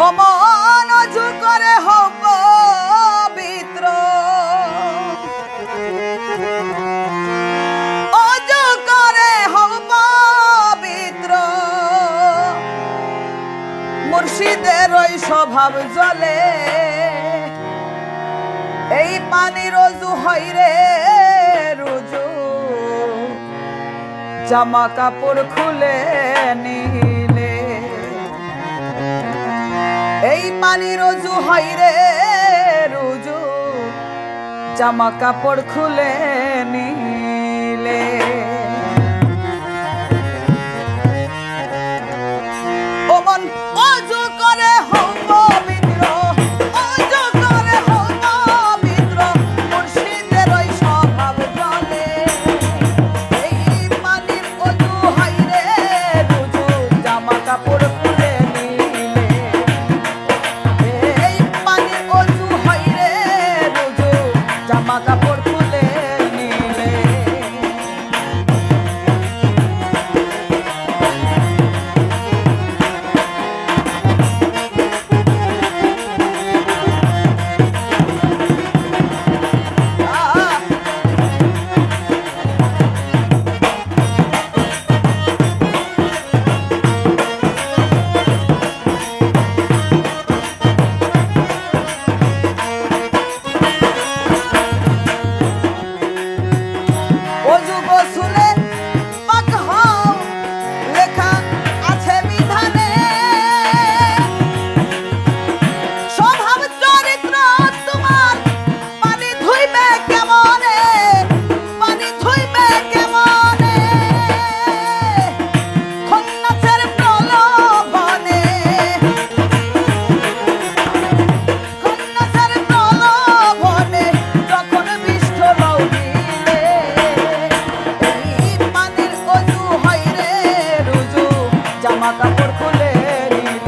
অমন অজু করে হও পবিত্র, অজু করে হও পবিত্র, মুর্শিদের ওই স্বভাব জলে এই পানির অজু হয় রে রুজু, জামা কাপড় খুলে নিলে এই পানির অজু হয় রে রুজু, জামা কাপড় খুলে নিলে। ওমন অজু করে হও পবিত্র, অজু করে হও পবিত্র, মুর্শিদের ওই স্বভাব জলে এই পানির অজু হয় রে রুজু, জামা কাপড় খুলে নিলে এই পানির অজু হয় রে রুজু, জামা কাপড় খুলে নিলে। অজু গোসলে পাক হও লেখা আছে বিধানে, স্বভাব চরিত্র তোমার পানি ধুইবে কেমনে, পানি ধুইবে কেমনে, খন্নাসের প্রলোভনে, খন্নাসের প্রলোভনে যখন বিষ্ঠ লও দিলে এই পানির অজু হয় রে রুজু, জামা কাপড় খুলে নিলে